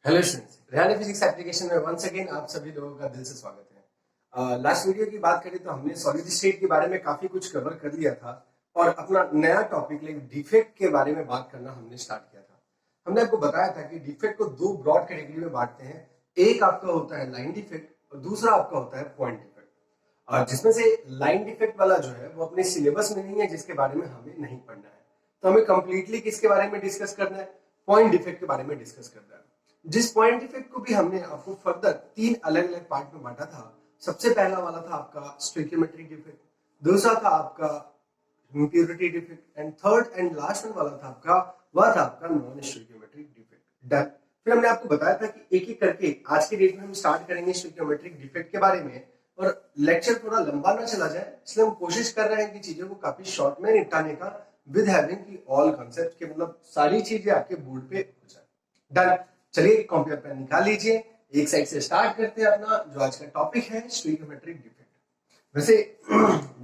Hello students, reality physics application में once again आप सभी लोगों का दिल से स्वागत है। लास्ट वीडियो की बात करें तो हमने सॉलिड स्टेट के बारे में काफी कुछ कवर कर लिया था और अपना नया टॉपिक लाइक डिफेक्ट के बारे में बात करना हमने स्टार्ट किया था। हमने आपको बताया था कि डिफेक्ट को दो ब्रॉड कैटेगरी में बांटते हैं। एक आपका होता है लाइन डिफेक्ट और दूसरा आपका होता है पॉइंट डिफेक्ट। जिसमें से लाइन डिफेक्ट वाला जो है वो अपने सिलेबस में नहीं है, जिसके बारे में हमें नहीं पढ़ना है। तो हमें कंप्लीटली किसके बारे में डिस्कस करना है? पॉइंट डिफेक्ट के बारे में डिस्कस करना है। जिस पॉइंट डिफेक्ट को भी हमने आपको फर्दर तीन अलग अलग पार्ट में बांटा था। सबसे पहला वाला था आपका स्टोइकियोमेट्रिक डिफेक्ट, दूसरा था आपका impurity defect and third and last वाला था आपका वह था आपका नॉन स्टोइकियोमेट्रिक डिफेक्ट। डन। फिर हमने आपको बताया था कि एक एक करके आज के डेट में हम स्टार्ट करेंगे स्टोइकियोमेट्रिक डिफेक्ट के बारे में, और लेक्चर थोड़ा लंबा ना चला जाए इसलिए हम कोशिश कर रहे हैं कि चीजों को काफी शॉर्ट में निपटाने का, विद हैविंग की ऑल कांसेप्ट के मतलब सारी चीजें आपके बोर्ड पे हो जाए। डन। चलिए कॉम्पियर पेन निकाल लीजिए, एक साइड से स्टार्ट करते हैं अपना जो आज का टॉपिक है स्टोइकियोमेट्रिक डिफेक्ट। वैसे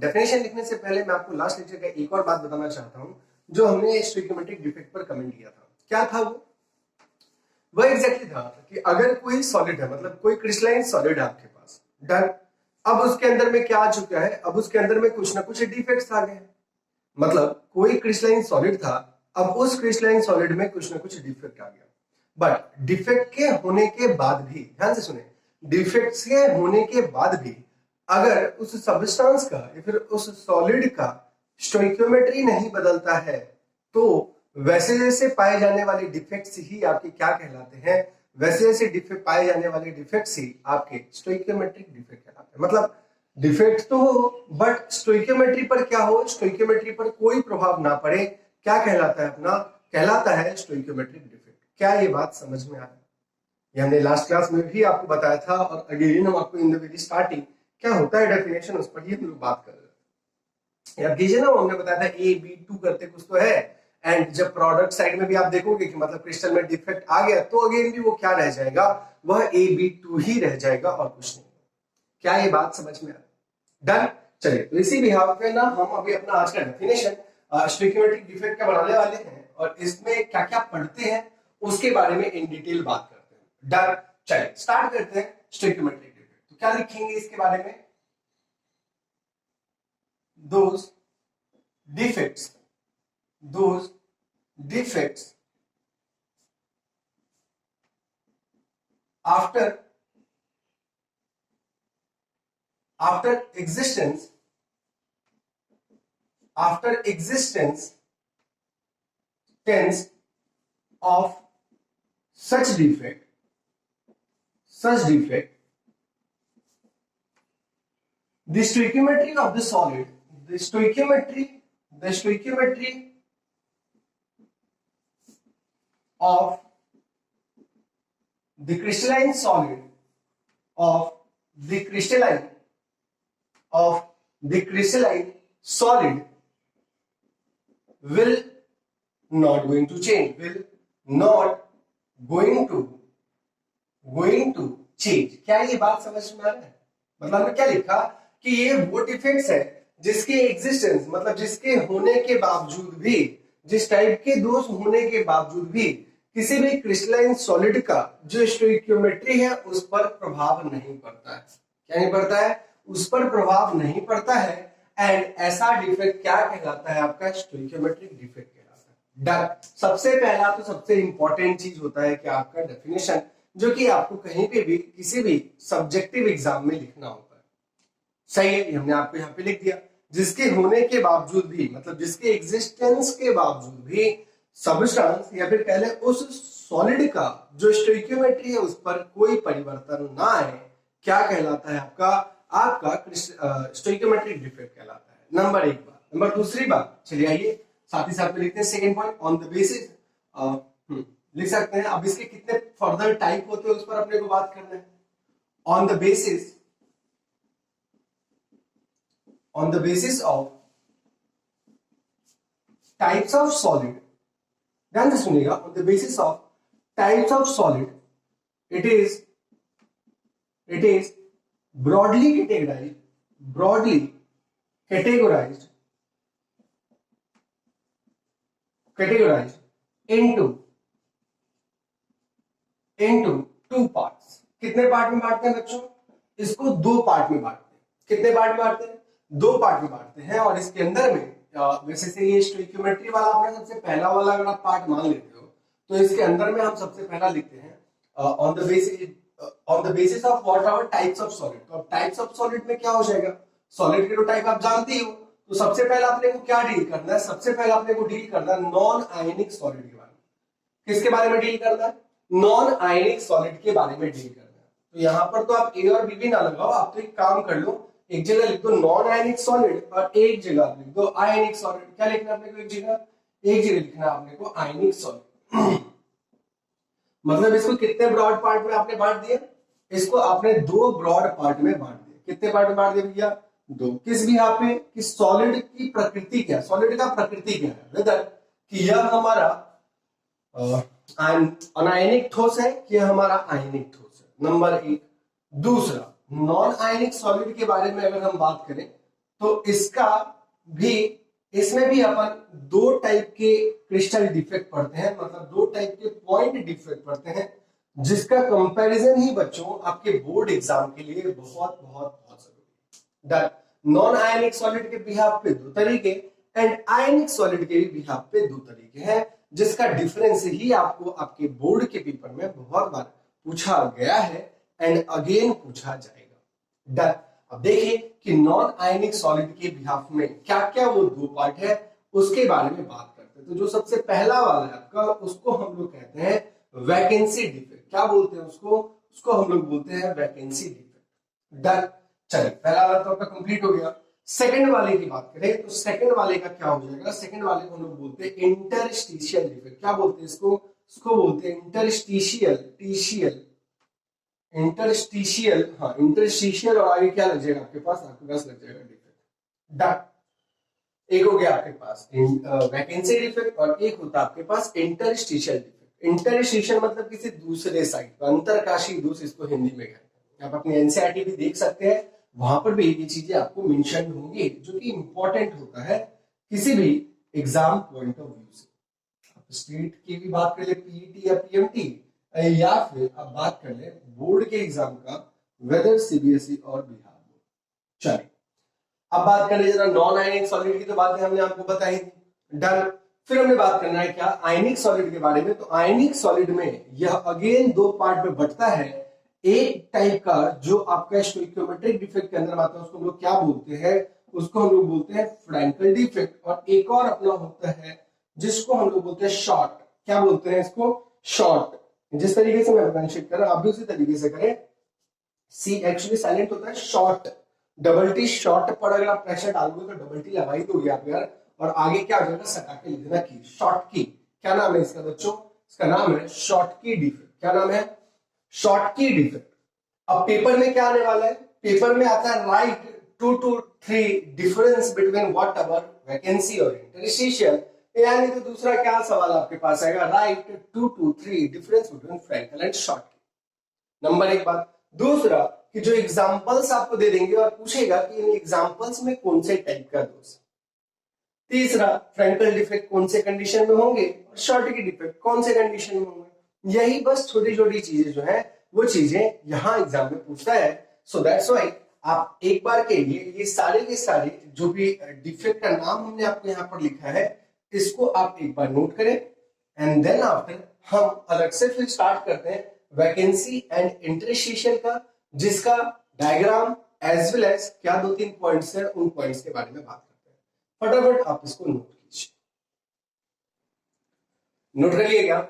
डेफिनेशन लिखने से पहले मैं आपको लास्ट लेक्चर का एक और बात बताना चाहता हूं जो हमने स्टोइकियोमेट्रिक डिफेक्ट पर कमेंट किया था। क्या था वो एग्जैक्टली था कि अगर कोई सॉलिड है, मतलब कोई क्रिस्टलाइन सॉलिड है आपके पास। डन। अब उसके अंदर में क्या आ चुका है? अब उसके अंदर में कुछ ना कुछ डिफेक्ट्स आ गए। मतलब कोई क्रिस्टलाइन सॉलिड था, अब उस क्रिस्टलाइन सॉलिड में कुछ ना कुछ डिफेक्ट आ गया। बट डिफेक्ट के होने के बाद भी, ध्यान से सुने, डिफेक्ट के होने के बाद भी अगर उस सब्सटेंस का या फिर उस सॉलिड का स्टोइकियोमेट्री नहीं बदलता है तो वैसे जैसे पाए जाने वाले डिफेक्ट्स ही आपके क्या कहलाते हैं? वैसे जैसे डिफेक्ट पाए जाने वाले डिफेक्ट्स ही आपके स्टोइकियोमेट्रिक डिफेक्ट कहलाते हैं। मतलब डिफेक्ट तो हो बट स्टोइकियोमेट्री पर क्या हो? स्टोइकियोमेट्री पर कोई प्रभाव ना पड़े, क्या कहलाता है? अपना कहलाता है स्टोइकियोमेट्रिक डिफेक्ट। क्या ये बात समझ में आ रही है? ये हमने लास्ट क्लास में भी आपको बताया था और अगेन हम आपको इन द वेरी स्टार्टिंग क्या होता है डेफिनेशन उस पर ही हम लोग बात कर रहे हैं। याद कीजिए ना, हमने बताया था AB2 करते कुछ तो है, एंड जब प्रोडक्ट साइड में भी आप देखोगे कि मतलब क्रिस्टल में डिफेक्ट आ गया तो अगेन भी वो क्या रह जाएगा? वह AB2 ही रह जाएगा और कुछ नहीं। क्या ये बात समझ में आ रही है? डन। चलिए, तो इसी बिहाफ पे ना हम अभी अपना आज का डेफिनेशन स्टोइकियोमेट्रिक डिफेक्ट का बनाने वाले हैं और इसमें क्या क्या पढ़ते हैं उसके बारे में इन डिटेल बात करते हैं। डन। चलिए स्टार्ट करते हैं स्टोइकियोमेट्रिक डिफेक्ट। तो क्या लिखेंगे इसके बारे में? Those defects, those defects after after existence after existence tense of such defect, the stoichiometry of the solid, the stoichiometry of the crystalline solid of the crystalline solid will not going to change, will not going to change। क्या ये बात समझ में आ रहा है? मतलब हमने क्या लिखा कि ये वो डिफेक्ट्स है जिसके एग्जिस्टेंस, मतलब जिसके होने के बावजूद भी, जिस टाइप के दोष होने के बावजूद भी किसी भी क्रिस्टलाइन सॉलिड का जो स्टोइकियोमेट्री है उस पर प्रभाव नहीं पड़ता है। क्या नहीं पड़ता है? उस पर प्रभाव नहीं पड़ता है। एंड ऐसा डिफेक्ट क्या कहलाता है? आपका स्टोइकियोमेट्रिक डिफेक्ट कहलाता है। डन। सबसे पहला तो सबसे इंपॉर्टेंट चीज होता है कि आपका डेफिनेशन, जो कि आपको कहीं पे भी किसी भी सब्जेक्टिव एग्जाम में लिखना होता है। सही है, हमने आपको यहाँ पे लिख दिया। जिसके होने के बावजूद भी, मतलब जिसके एग्जिस्टेंस के बावजूद भी सब्सटेंस या फिर पहले उस सॉलिड का जो स्टोइकियोमेट्री है उस पर कोई परिवर्तन ना आए, क्या कहलाता है? आपका आपका स्टोइकियोमेट्रिक डिफेक्ट कहलाता है। नंबर एक बात। नंबर दूसरी बात, चलिए आइए साथ ही साथ में लिखते हैं second point, on the basis लिख सकते हैं। अब इसके कितने फर्दर टाइप होते हैं उस पर अपने को बात करना है। On the basis of types of solid, ध्यान से सुनिएगा, on the basis of types of solid it is broadly categorized into into two parts. कितने पार्ट में बांटते हैं बच्चों? इसको दो पार्ट में बांटते हैं। कितने पार्ट में बांटते हैं? दो पार्ट में बांटते हैं। और इसके अंदर में वैसे से ये स्टोइकियोमेट्री वाला आपने सबसे पहला वाला अगर आप पार्ट मान लेते हो तो इसके अंदर में हम सबसे पहला लिखते हैं on the basis of what are types of solid. तो अब टाइप्स ऑफ सॉलिड में क्या हो जाएगा? सॉलिड के तो टाइप आप जानते ही हो, तो सबसे पहले अपने को क्या डील करना है? सबसे पहले अपने को डील करना है नॉन आयनिक सॉलिड के बारे में। किसके बारे में डील करना है? नॉन आयनिक सॉलिड के बारे में डील करना है। तो यहां पर तो आप ए और बी भी ना लगाओ, आप तो एक काम कर लो, एक जगह लिख दो नॉन आयनिक सॉलिड और एक जगह लिख दो आयनिक सॉलिड। क्या लिखना है अपने को? एक जगह लिखना है अपने को आयनिक सॉलिड। मतलब इसको कितने ब्रॉड पार्ट में आपने बांट दिया? इसको आपने दो ब्रॉड पार्ट में बांट दिया। कितने पार्ट में बांट दिया भैया? दो। किस भी यहाँ पे कि सॉलिड की प्रकृति क्या है? सॉलिड का प्रकृति क्या है? वेदर कि यह हमारा अनायनिक ठोस है कि यह हमारा आयनिक ठोस है, नंबर एक। दूसरा, नॉन आयनिक सॉलिड के बारे में अगर हम बात करें तो इसमें भी अपन दो टाइप के क्रिस्टल डिफेक्ट पढ़ते हैं, मतलब दो टाइप के पॉइंट डिफेक्ट पढ़ते हैं, जिसका कंपैरिजन ही बच्चों आपके बोर्ड एग्जाम के लिए बहुत बहुत बहुत जरूरी है। नॉन आयनिक सॉलिड के बिहाफ पे दो तरीके एंड आयनिक सॉलिड के बिहाफ पे दो तरीके हैं, जिसका डिफरेंस ही आपको आपके बोर्ड के पेपर में बहुत बार पूछा गया है एंड अगेन पूछा जाएगा। डन। अब देखिए कि नॉन आयनिक सॉलिड के बिहाफ में क्या क्या वो दो पार्ट है उसके बारे में बात करते हैं। तो जो सबसे पहला वाला है आपका, उसको हम लोग कहते हैं वैकेंसी डिफेक्ट। क्या बोलते हैं उसको हम लोग बोलते हैं वैकेंसी डिफेक्ट। डन। चलिए, पहला वाला तो आपका कंप्लीट हो गया। सेकंड वाले की बात करें तो सेकंड वाले का क्या हो जाएगा? सेकंड वाले को हम लोग बोलते हैं इंटरस्टिशियल डिफेक्ट। क्या बोलते हैं इसको बोलते हैं इंटरस्टिशियल और आगे क्या लग जाएगा आपके पास लग जाएगा डिफेक्ट। डन। एक हो गया आपके पास वैकेंसी डिफेक्ट और एक होता है आपके पास इंटरस्टिशियल डिफेक्ट। इंटरस्टिशियल मतलब किसी दूसरे साइड पर, अंतरकाशी दोष इसको हिंदी में कहते हैं। आप अपनी एनसीईआरटी भी देख सकते हैं, वहां पर भी ये चीजें आपको मेंशन होंगी, जो कि इंपॉर्टेंट होता है किसी भी एग्जाम पॉइंट ऑफ व्यू से। आप स्टेट की भी बात कर ले, पीईटी या पीएमटी, या फिर आप बात कर ले बोर्ड के एग्जाम का, वेदर सीबीएसई और बिहार बोर्ड। चलिए, अब बात कर ले जरा नॉन आयनिक सॉलिड की। तो बातें हमने आपको बताई थी। डन। फिर हमने बात करना है क्या? आयनिक सॉलिड के बारे में। तो आयनिक सॉलिड में यह अगेन दो पार्ट में बंटता है। एक टाइप का जो आपका स्टोइकियोमेट्रिक डिफेक्ट के अंदर आता है उसको हम लोग क्या बोलते हैं? उसको हम लोग बोलते हैं फ्रैंकल डिफेक्ट। और एक और अपना होता है जिसको हम लोग बोलते हैं शॉर्ट। क्या बोलते हैं इसको? शॉर्ट। जिस तरीके से मैं प्रोनाउंसिएट कर रहा हूं आप भी उसी तरीके से करें। सी एक्चुअली साइलेंट होता है, शॉर्ट, डबल टी शॉर्ट पर अगर आप प्रेशर डालोगे तो डबल टी लगा ही दोगे आप यार, और आगे क्या हो जाएगा? सटा के लिख देना की, शॉर्ट की। क्या नाम है इसका बच्चों? इसका नाम है शॉर्ट की डिफेक्ट। क्या नाम है? शॉर्ट की डिफेक्ट। अब पेपर में क्या आने वाला है? पेपर में आता है write 2 to 3 difference between whatever vacancy और इंटरस्टिशियल। यानी तो दूसरा क्या सवाल आपके पास आएगा? Write 2 to 3 difference between Frenkel and Schottky की। नंबर एक बात। दूसरा कि जो एग्जांपल्स आपको दे देंगे और पूछेगा कि इन एग्जांपल्स में कौन से टाइप का दोष है। तीसरा, फ्रैंकल डिफेक्ट कौन से कंडीशन में होंगे और शॉर्ट की डिफेक्ट कौन से कंडीशन में होंगे। यही बस छोटी छोटी चीजें जो है वो चीजें यहां एग्जाम में पूछता है। सो दैट्स व्हाई आप एक बार के लिए ये सारे के सारे जो भी डिफेक्ट का नाम हमने आपको यहाँ पर लिखा है इसको आप एक बार नोट करें एंड देन आफ्टर हम अलग से फिर स्टार्ट करते हैं वैकेंसी एंड इंटरस्टिशियल का, जिसका डायग्राम एज वेल एज क्या दो तीन पॉइंट्स है उन पॉइंट्स के बारे में बात करते हैं। फटाफट आप इसको नोट कीजिए। नोट कर लिएगा?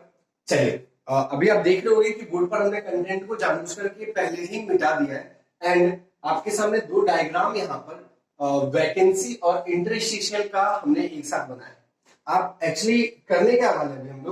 चलिए, अभी आप देख रहे होंगे कि बोर्ड पर हमने कंटेंट को जानबूझ करके पहले ही मिटा दिया है एंड आपके सामने दो डायग्राम यहाँ पर वैकेंसी और इंटरस्टिशियल का हमने एक साथ बनाया। आप एक्चुअली करने क्या वाले हैं?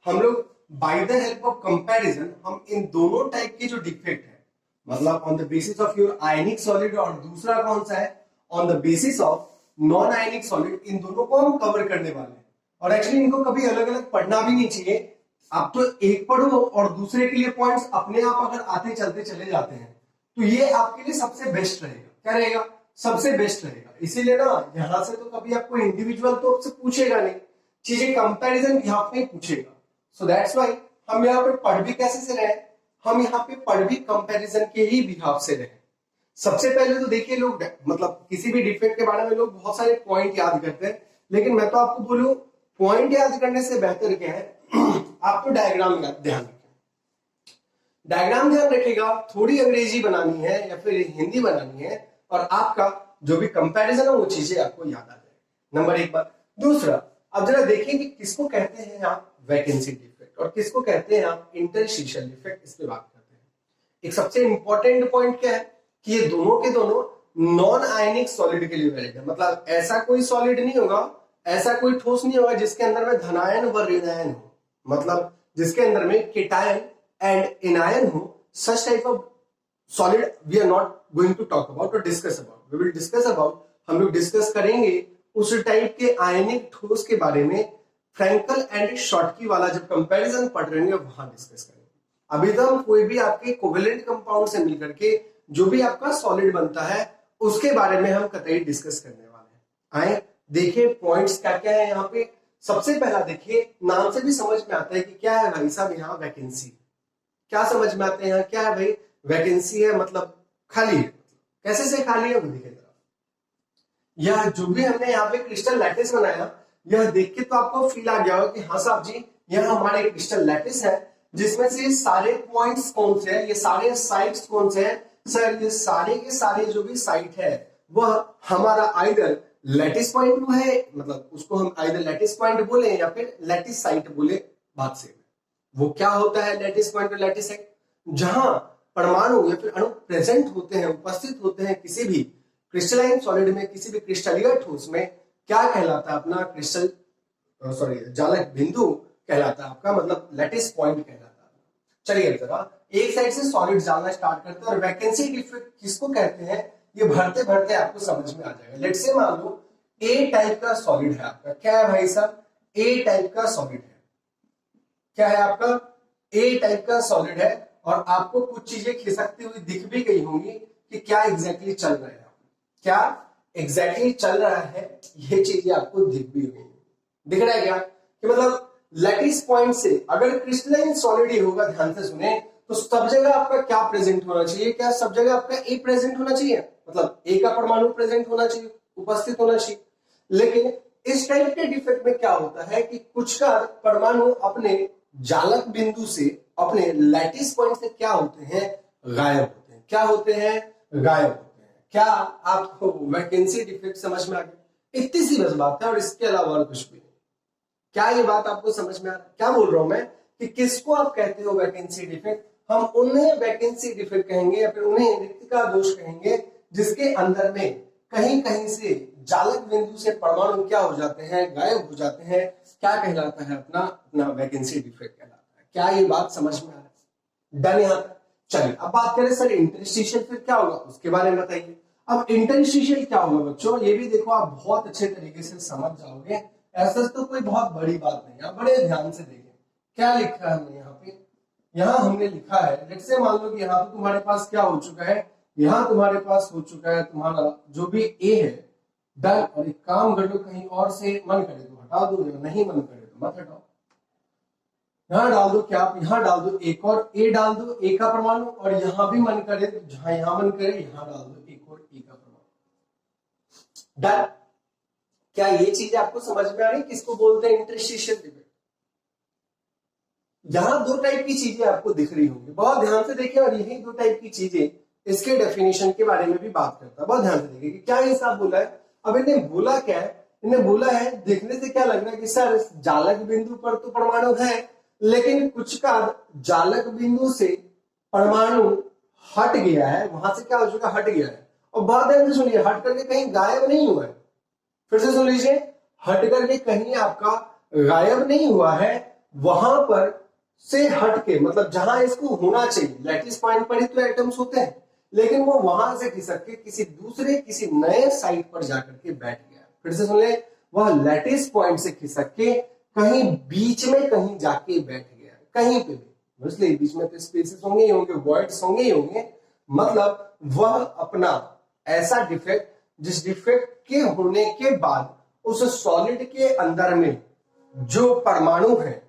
हम लोग by the help of comparison हम इन दोनों टाइप के जो डिफेक्ट है, मतलब on the basis of your ionic solid और दूसरा कौन सा है on the basis of non ionic solid, इन दोनों को हम कवर करने वाले हैं। और एक्चुअली इनको कभी अलग अलग पढ़ना भी नहीं चाहिए। आप तो एक पढ़ो और दूसरे के लिए पॉइंट्स अपने आप अगर आते चलते चले जाते हैं तो ये आपके लिए सबसे बेस्ट रहेगा। क्या रहेगा? सबसे बेस्ट रहेगा। इसीलिए ना यहां से तो कभी आपको इंडिविजुअल तो आपसे पूछेगा नहीं, चीजें कंपैरिजन यहाँ पे पूछेगा। सो दैट्स व्हाई हम यहाँ पे पढ़ भी कैसे से रहे, हम यहाँ पे पढ़ भी कंपैरिजन के ही बिहाफ से रहे। सबसे पहले तो देखिए लोग मतलब किसी भी डिफेक्ट के बारे में लोग बहुत सारे पॉइंट याद करते हैं, लेकिन मैं तो आपको बोलूं पॉइंट याद करने से बेहतर क्या है आपको डायग्राम ध्यान रखें। डायग्राम ध्यान रखेगा, थोड़ी अंग्रेजी बनानी है या फिर हिंदी बनानी है और आपका जो भी कंपैरिजन है वो चीजें आपको याद आ जाए। नंबर एक बात। दूसरा, अब जरा देखिए कि किसको कहते हैं आप वैकेंसी डिफेक्ट और किसको कहते हैं आप इंटरस्टिशियल डिफेक्ट, इस पे बात करते हैं। एक सबसे इंपॉर्टेंट पॉइंट क्या है कि ये दोनों के दोनों नॉन आयनिक सॉलिड के लिए वैलिड है। मतलब ऐसा कोई सॉलिड नहीं होगा, ऐसा कोई ठोस नहीं होगा जिसके अंदर में धनायन व ऋणायन हो, मतलब जिसके अंदर में केटायन एंड एनायन हो। Such type of solid we are not going to talk about और discuss about, we will discuss about, हम लोग डिस्कस करेंगे उस टाइप के आयनिक ठोस के बारे में फ्रैंकल एंड शॉर्टकी वाला जब कंपैरिजन पढ़ रहे हैं वहां डिस्कस करेंगे। अभी तो हम कोई भी आपके कोवेलेंट कंपाउंड से मिलकर के जो भी आपका सॉलिड बनता है उसके बारे में हम कतई डिस्कस करने वाले हैं। आए देखिए पॉइंट्स क्या क्या है यहाँ पे। सबसे पहला देखिए, नाम से भी समझ में आता है कि क्या है भाई साहब यहाँ वैकेंसी। क्या समझ में आते हैं यहाँ, क्या है भाई वैकेंसी है मतलब खाली है। कैसे से खाली है वो देखिए जरा। यह जो भी हमने यहाँ पे क्रिस्टल लैटिस बनाया, यह देख के तो आपको फील आ गया होगा कि हाँ साहब जी यह हमारे क्रिस्टल लैटिस है, जिसमें से सारे पॉइंट्स कौन से हैं, ये सारे साइड्स कौन से हैं। सर ये सारे के सारे जो भी साइट है वह हमारा आइदर लैटिस पॉइंट है, मतलब उसको हम आइदर लैटिस पॉइंट बोले या फिर लैटिस साइट बोले, बात से वो क्या होता है लैटिस पॉइंट और लैटिस साइट, जहां परमाणु या फिर अणु प्रेजेंट होते हैं, उपस्थित होते हैं किसी भी क्रिस्टलाइन सॉलिड में, किसी भी क्रिस्टलीय ठोस में। क्या कहलाता है अपना क्रिस्टल जालक बिंदु कहलाता है आपका, मतलब लैटिस पॉइंट कहलाता है। चलिए जरा एक साइड से सॉलिड जानना स्टार्ट करते हैं और वैकेंसी डिफेक्ट किसको कहते हैं ये भरते भरते आपको समझ में आ जाएगा। लेट्स से मान लो ए टाइप का सॉलिड है आपका। क्या है भाई साहब, ए टाइप का सॉलिड है। क्या है आपका, ए टाइप का सॉलिड है और आपको कुछ चीजें खिसकती हुई दिख भी गई होंगी कि क्या एग्जैक्टली चल रहा है, क्या एग्जैक्टली चल रहा है, ये चीजें आपको दिख भी गई। दिख रहा है क्या कि मतलब लैटिस पॉइंट से अगर क्रिस्टलाइन सॉलिड ही होगा, ध्यान से सुने, तो सब जगह आपका क्या प्रेजेंट होना चाहिए, क्या सब जगह आपका ए प्रेजेंट होना चाहिए, मतलब ए का परमाणु प्रेजेंट होना चाहिए, उपस्थित होना चाहिए। लेकिन इस टाइप के डिफेक्ट में क्या होता है कि कुछ का परमाणु अपने जालक बिंदु से, अपने लैटिस पॉइंट से क्या होते हैं, गायब होते हैं। क्या होते हैं, गायब होते हैं। क्या आपको वैकेंसी डिफेक्ट समझ में आ गया? इतनी सी बस बात है और इसके अलावा और कुछ भी नहीं। क्या ये बात आपको समझ में आ रहा है? क्या बोल रहा हूं मैं कि किसको आप कहते हो वैकेंसी डिफेक्ट? हम उन्हें वैकेंसी डिफेक्ट कहेंगे या फिर उन्हें रिक्तिका दोष कहेंगे जिसके अंदर में कहीं कहीं से जालक बिंदु से परमाणु क्या हो जाते हैं, गायब हो जाते हैं। क्या कहलाता है अपना वैकेंसी डिफेक्ट कहलाता है। क्या ये बात समझ में आ रहा है? डन यहां तक। चलिए अब बात करें सर इंटरस्टिशियल फिर क्या होगा उसके बारे में बताइए। अब इंटरस्टिशियल क्या होगा बच्चों, ये भी देखो आप बहुत अच्छे तरीके से समझ जाओगे। ऐसा तो कोई बहुत बड़ी बात नहीं है, बड़े ध्यान से देखें क्या लिखा है हमने यहाँ पे। यहाँ हमने लिखा है, लेट्स से मान लो कि यहाँ तो तुम्हारे पास क्या हो चुका है, यहाँ तुम्हारे पास हो चुका है तुम्हारा जो भी ए है डन। और एक काम कर लो, कहीं और से मन करे तो हटा दो, नहीं मन करे तो मत हटाओ। यहाँ डाल दो, क्या आप यहाँ डाल दो एक और ए डाल दो, ए का परमाणु, और यहाँ भी मन करे तो जहां यहाँ मन करे यहाँ डाल दो एक और ए का परमाणु। डन। क्या ये चीज आपको समझ में आ रही है किसको बोलते हैं इंटरस्टिशियल डिफेक्ट? यहां दो टाइप की चीजें आपको दिख रही होंगी, बहुत ध्यान से देखिए। और यही दो टाइप की चीजें इसके डेफिनेशन के बारे में भी बात करता है, बहुत ध्यान से देखिए कि क्या ये साहब बोला है। अब इन्हें बोला क्या है, इन्हें बोला है, देखने से क्या लग रहा है कि सर जालक बिंदु पर तो परमाणु है, लेकिन कुछ का जालक बिंदु से परमाणु हट गया है, वहां से क्या हो चुका, हट गया है। और बहुत ध्यान से सुनिए, हट करके कहीं गायब नहीं हुआ है। फिर से सुन लीजिए, हट करके कहीं आपका गायब नहीं हुआ है, वहां पर से हट के, मतलब जहां इसको होना चाहिए, लैटिस पॉइंट पर ही तो एटम्स होते हैं, लेकिन वो वहां से खिसक के किसी दूसरे किसी नए साइट पर जाकर के बैठ गया। फिर से सुन ले, वह लैटिस पॉइंट से खिसक के कहीं बीच में कहीं जाके बैठ गया, कहीं पे भी। इसलिए बीच में तो स्पेसेस होंगे ही होंगे, वॉइड्स होंगे ही होंगे। मतलब वह अपना ऐसा डिफेक्ट जिस डिफेक्ट के होने के बाद उस सॉलिड के अंदर में जो परमाणु है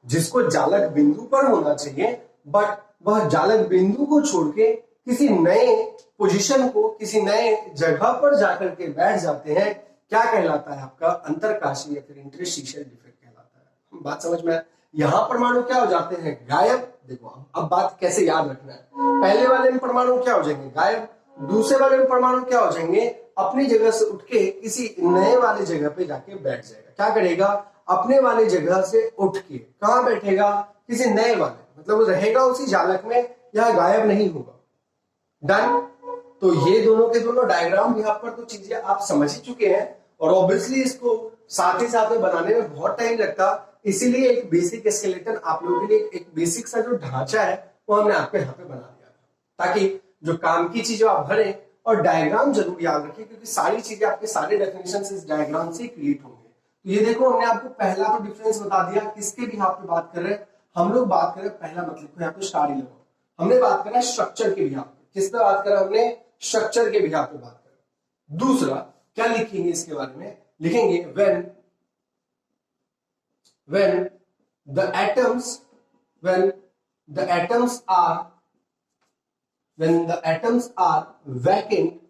जिसको जालक बिंदु पर होना चाहिए, बट वह जालक बिंदु को छोड़ के किसी नए पोजीशन को, किसी नए जगह पर जाकर के बैठ जाते हैं, क्या कहलाता है? आपका अंतरकाशीय या फिर इंटरस्टिशियल डिफेक्ट कहलाता है। बात समझ में? यहां परमाणु क्या हो जाते हैं? गायब। देखो अब बात कैसे याद रखना है, पहले वाले में परमाणु क्या हो जाएंगे? गायब। दूसरे वाले में परमाणु क्या हो जाएंगे? अपनी जगह से उठ के किसी नए वाले जगह पे जाके बैठ जाएगा। क्या करेगा? अपने वाले जगह से उठ के कहां बैठेगा? किसी नए वाले, मतलब वो रहेगा उसी जालक में, यह गायब नहीं होगा। डन। तो ये दोनों के दोनों डायग्राम यहाँ पर तो चीजें आप समझ ही चुके हैं, और ऑब्वियसली इसको साथ ही साथ में बनाने में बहुत टाइम लगता, इसीलिए एक बेसिक स्केलेटन आप लोगों के लिए, एक बेसिक सा जो ढांचा है वो हमने आपके यहाँ पे बना दिया, ताकि जो काम की चीजें आप भरें, और डायग्राम जरूर याद रखिए, क्योंकि सारी चीजें आपके सारे डेफिनेशन इस डायग्राम से क्रिएट होंगे। तो ये देखो, हमने आपको पहला तो डिफरेंस बता दिया, किसके भी यहाँ पे बात कर रहे हैं हम लोग, बात कर रहे हैं पहला मतलब यहाँ पे स्टार ही लगाओ, हमने बात करा स्ट्रक्चर के बिहाफ पे। किस पे बात करा हमने? स्ट्रक्चर के बिहाफ पे बात करा। दूसरा क्या लिखेंगे इसके बारे में? लिखेंगे when the atoms are vacant,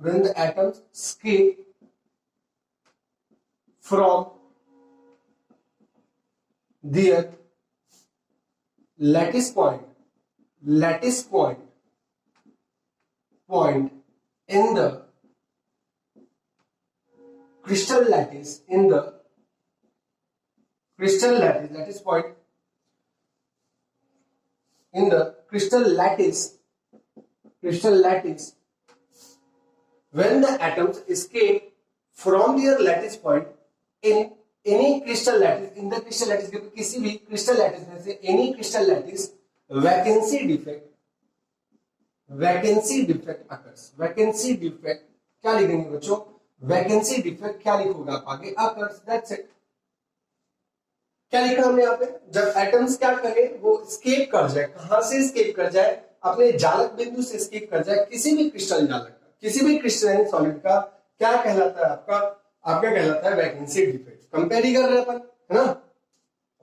when the atoms escape from their lattice point in the crystal lattice, lattice point in the crystal lattice, when the atoms escape from their lattice point in any crystal lattice, in the crystal lattice, किसी भी crystal lattice में से any crystal lattice, vacancy defect occurs। vacancy defect क्या लिखेंगे बच्चों? vacancy defect क्या लिखोगे आप आगे? occurs, that's it। क्या लिखा हमने यहाँ पे? जब एटम्स क्या करे, वो स्केप कर जाए। कहां से स्केप कर जाए? अपने जालक बिंदु से स्केप कर जाए, किसी भी क्रिस्टल जालक का, किसी भी क्रिस्टलाइन सॉलिड का, क्या कहलाता है आपका? आपका कहलाता है वैकेंसी डिफेक्ट। कंपेयर ही कर रहे हैं अपन, है ना?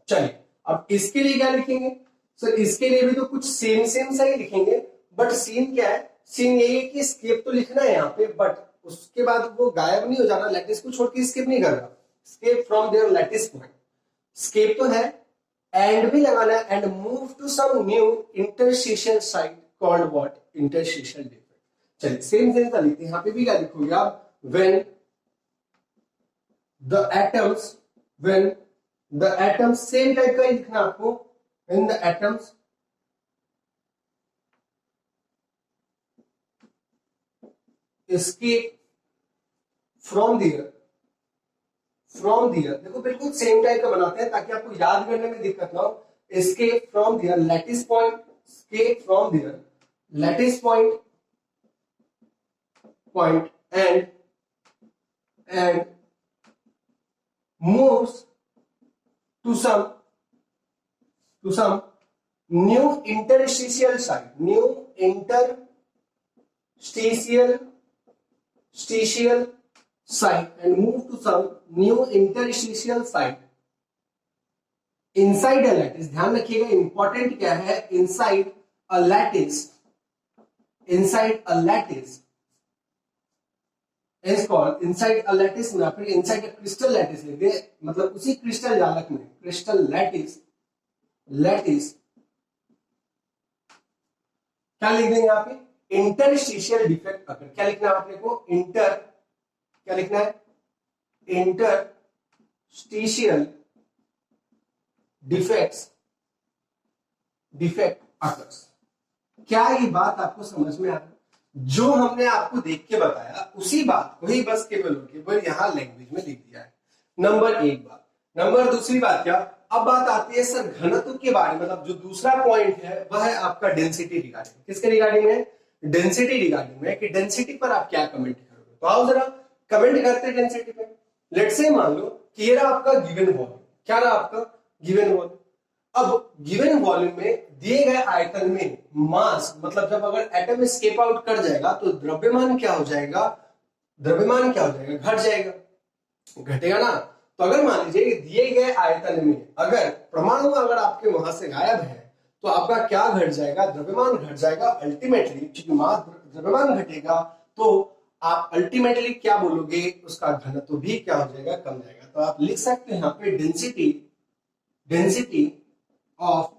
चलिए अब इसके लिए क्या लिखेंगे? सर इसके लिए भी तो कुछ सेम सा ही लिखेंगे, बट सीन क्या है? सीन यही है कि स्केप तो लिखना है यहाँ पे, बट उसके बाद वो गायब नहीं हो जाना, लैटिस को छोड़ के स्केप नहीं कर रहा। Escape from there lattice point, escape तो है, एंड भी लगाना है, and move to some new interstitial site called what? Interstitial defect. चलिए सेम सा लिखते हैं, यहाँ पे भी क्या लिखोगे आप? when the atoms same type का ही लिखना आपको, when the atoms escape from their, देखो बिल्कुल सेम टाइप का बनाते हैं ताकि आपको याद करने में दिक्कत ना हो। escape from their lattice point, and moves to some new interstitial site, and move to some new interstitial site inside a lattice। ध्यान रखिएगा, इंपॉर्टेंट क्या है? inside a lattice is called inside a lattice में, फिर inside a crystal lattice लेंगे, मतलब उसी crystal जालक में, crystal lattice क्या लिख देंगे यहाँ पे? इंटरस्टिशियल डिफेक्ट अगर। क्या लिखना है आपने को? क्या लिखना है? Interstitial defect occurs. क्या ये बात आपको समझ में आ रहा है? जो हमने आपको देख के बताया उसी बात को ही बस केवल यहां लैंग्वेज में लिख दिया है। नंबर एक बात। नंबर दूसरी बात क्या? अब बात आती है सर घनत्व के बारे में, मतलब जो दूसरा पॉइंट है वह है आपका डेंसिटी रिगार्डिंग। किसके रिगार्डिंग है? डेंसिटी रिगार्डिंग में, कि डेंसिटी पर आप क्या कमेंट करोगे। तो आओ जरा कमेंट करते हैं डेंसिटी पे। लेट्स से मान लो कि ये रहा आपका गिवन वॉल्यूम। क्या रहा आपका? Given volume. अब गिवन वॉल्यूम में दिए गए आयतन में मास, मतलब जब अगर एटम एस्केप आउट कर जाएगा तो द्रव्यमान क्या हो जाएगा, द्रव्यमान क्या हो जाएगा, घट जाएगा, घटेगा ना। तो अगर मान लीजिए दिए गए आयतन में अगर परमाणु अगर आपके वहां से गायब है तो आपका क्या घट जाएगा, द्रव्यमान घट जाएगा। अल्टीमेटली क्योंकि मास द्रव्यमान घटेगा तो आप अल्टीमेटली क्या बोलोगे, उसका घनत्व भी क्या हो जाएगा, कम जाएगा। तो आप लिख सकते हैं यहाँ पे डेंसिटी ऑफ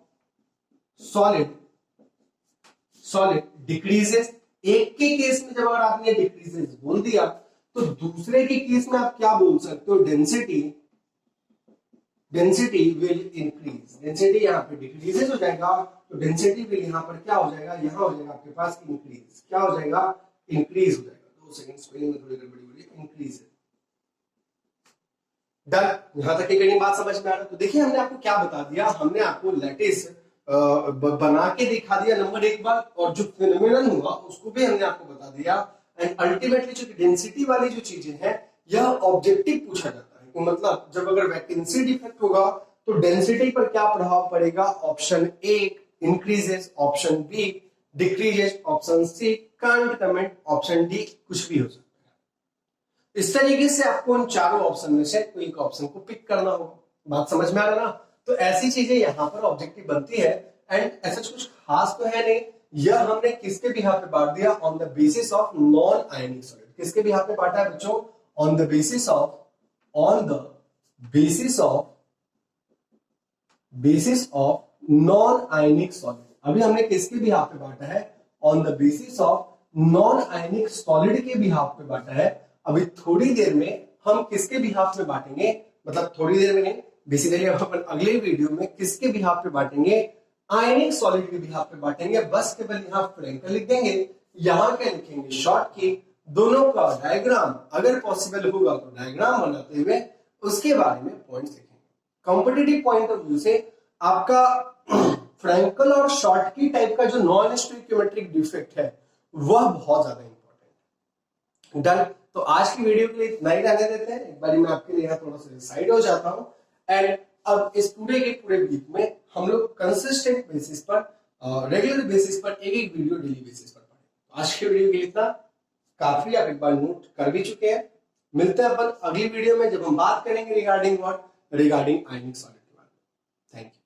सॉलिड डिक्रीजेस। एक के केस में जब अगर आपने डिक्रीजेस बोल दिया तो दूसरे के केस में आप क्या बोल सकते हो, डेंसिटी विल इंक्रीज। डेंसिटी यहाँ पे डिक्रीजेस हो जाएगा तो डेंसिटी विल यहाँ पर क्या हो जाएगा, यहाँ हो जाएगा आपके पास इंक्रीज। क्या हो जाएगा, इंक्रीज हो जाएगा। 2 सेकंड, स्पेलिंग में थोड़ी गड़बड़ी हो रही है, इंक्रीज। डन, यहां तक एक बात समझ में आ रहा है। तो देखिए हमने आपको क्या बता दिया, हमने आपको लैटिस बना के दिखा दिया नंबर 1 बार, और जो फिनोमेनन हुआ उसको भी हमने आपको बता दिया। एंड अल्टीमेटली जो डेंसिटी वाली जो चीजें हैं यह ऑब्जेक्टिव पूछा जाता है, मतलब जब अगर वैकेंसी डिफेक्ट होगा तो डेंसिटी पर क्या प्रभाव पड़ेगा, option A increases, option B decreases, option C can't comment, option D कुछ भी हो सकता है। इस तरीके से आपको उन चारों ऑप्शन में से कोई एक ऑप्शन को पिक करना होगा। बात समझ में आ रहा ना। तो ऐसी चीजें यहां पर ऑब्जेक्टिव बनती है। एंड ऐसा कुछ खास तो है नहीं, यह हमने किसके भी यहाँ पे बांट दिया, on the basis of non ionic solid. किसके भी यहाँ पे बांटा है बच्चों, on the basis of non ionic solid. अभी हमने किसके भी यहाँ पे बांटा है, on the basis of non ionic solid के भी यहाँ पे बांटा है। अभी थोड़ी देर में हम किसके भी हाफ में बांटेंगे, मतलब थोड़ी देर में नहीं, बेसिकली अपन अगले वीडियो में किसके भी हाफ पे बांटेंगे, आयनिक सॉलिड के भी हाफ पे बांटेंगे। बस केवल यहाँ फ्रैंकल लिख देंगे, यहाँ क्या लिखेंगे, शॉर्ट की। दोनों का डायग्राम अगर पॉसिबल होगा तो डायग्राम बनाते हुए उसके बारे में पॉइंट्स लिखेंगे। कॉम्पिटिटिव पॉइंट ऑफ व्यू से आपका फ्रैंकल और शॉर्ट की टाइप का जो नॉन स्टोइकियोमेट्रिक डिफेक्ट है वह बहुत ज्यादा इंपॉर्टेंट। डन। तो आज की वीडियो के लिए इतना ही रहने देते हैं। एक बार मैं आपके लिए यहाँ थोड़ा सा साइड हो जाता हूँ। एंड अब इस पूरे के पूरे वीक में हम लोग कंसिस्टेंट बेसिस पर, रेगुलर बेसिस पर एक एक वीडियो डेली बेसिस पर पढ़ें। आज के वीडियो के लिए इतना काफी, आप एक बार नोट कर भी चुके हैं। मिलते हैं अपन अगली वीडियो में जब हम बात करेंगे रिगार्डिंग आयनिक सॉलिड के बारे में। Thank you.